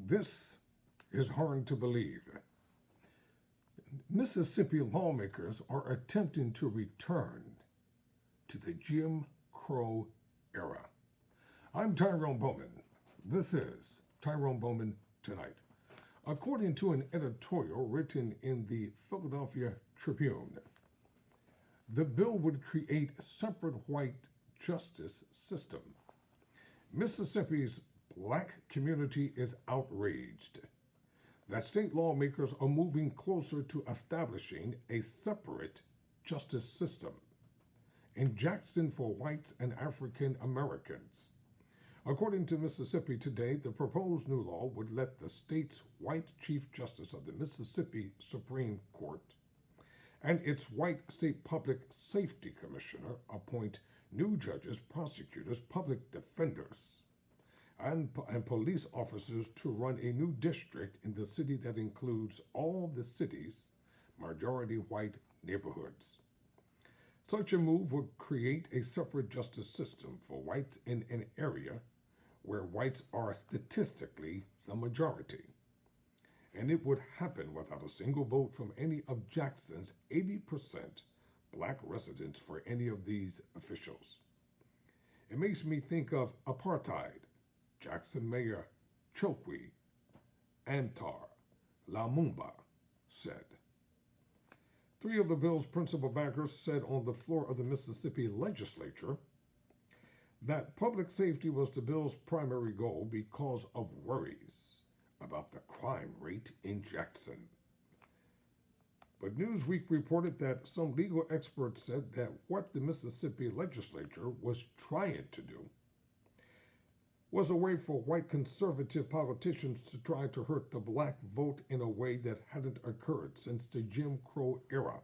This is hard to believe. Mississippi lawmakers are attempting to return to the Jim Crow era. I'm Tyrone Bowman. This is Tyrone Bowman Tonight. According to an editorial written in the Philadelphia Tribune, the bill would create a separate white justice system. Mississippi's black community is outraged that state lawmakers are moving closer to establishing a separate justice system in Jackson for whites and African Americans. According to Mississippi Today, the proposed new law would let the state's white Chief Justice of the Mississippi Supreme Court and its white state public safety commissioner appoint new judges, prosecutors, public defenders, and police officers to run a new district in the city that includes all the city's majority white neighborhoods. Such a move would create a separate justice system for whites in an area where whites are statistically the majority. And it would happen without a single vote from any of Jackson's 80% black residents for any of these officials. It makes me think of apartheid. Jackson Mayor Chokwe Antar Lumumba said. Three of the bill's principal backers said on the floor of the Mississippi legislature that public safety was the bill's primary goal because of worries about the crime rate in Jackson. But Newsweek reported that some legal experts said that what the Mississippi legislature was trying to do was a way for white conservative politicians to try to hurt the black vote in a way that hadn't occurred since the Jim Crow era.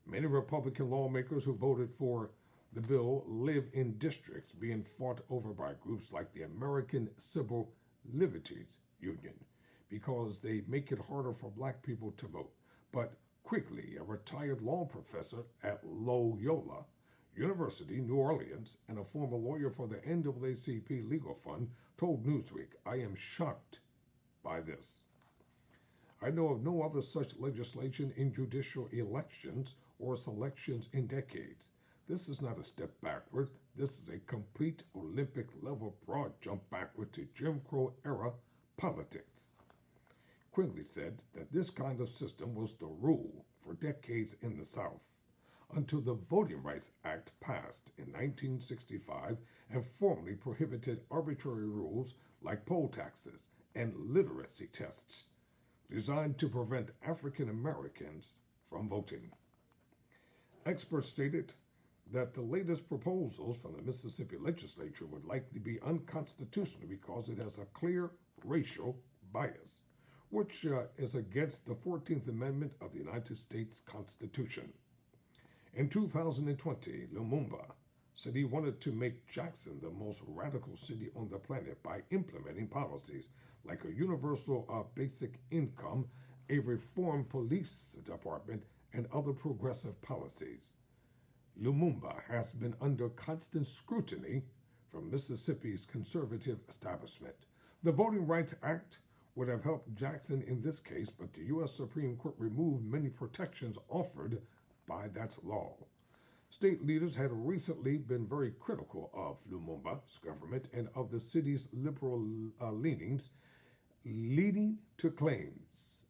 Many Republican lawmakers who voted for the bill live in districts being fought over by groups like the American Civil Liberties Union because they make it harder for black people to vote. But quickly, a retired law professor at Loyola University, New Orleans, and a former lawyer for the NAACP Legal Fund told Newsweek, "I am shocked by this. I know of no other such legislation in judicial elections or selections in decades. This is not a step backward. This is a complete Olympic-level broad jump backward to Jim Crow era politics." Quigley said that this kind of system was the rule for decades in the South, until the Voting Rights Act passed in 1965 and formally prohibited arbitrary rules like poll taxes and literacy tests designed to prevent African Americans from voting. Experts stated that the latest proposals from the Mississippi legislature would likely be unconstitutional because it has a clear racial bias, which is against the 14th Amendment of the United States Constitution. In 2020, Lumumba said he wanted to make Jackson the most radical city on the planet by implementing policies like a universal basic income, a reformed police department, and other progressive policies. Lumumba has been under constant scrutiny from Mississippi's conservative establishment. The Voting Rights Act would have helped Jackson in this case, but the U.S. Supreme Court removed many protections offered by that law. State leaders had recently been very critical of Lumumba's government and of the city's liberal leanings, leading to claims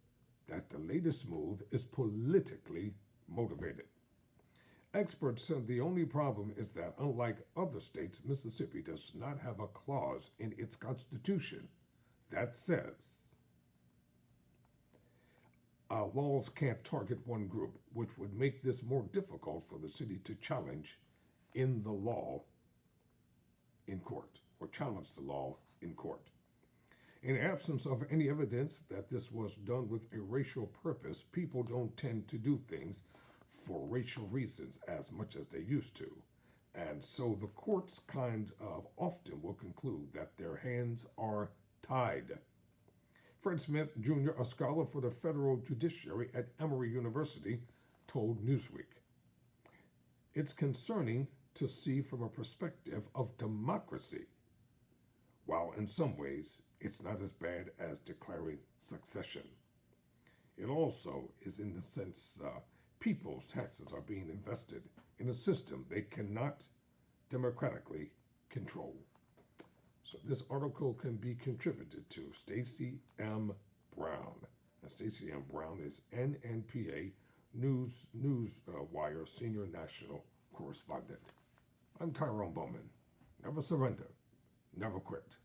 that the latest move is politically motivated. Experts said the only problem is that, unlike other states, Mississippi does not have a clause in its constitution that says laws can't target one group, which would make this more difficult for the city to challenge in the law in court, or challenge the law in court. In absence of any evidence that this was done with a racial purpose, people don't tend to do things for racial reasons as much as they used to. And so the courts kind of often will conclude that their hands are tied. Fred Smith, Jr., a scholar for the federal judiciary at Emory University, told Newsweek, "It's concerning to see from a perspective of democracy while in some ways it's not as bad as declaring succession. It also is in the sense people's taxes are being invested in a system they cannot democratically control. So this article can be contributed to Stacey M. Brown. And Stacey M. Brown is NNPA Newswire Senior National Correspondent. I'm Tyrone Bowman. Never surrender, never quit.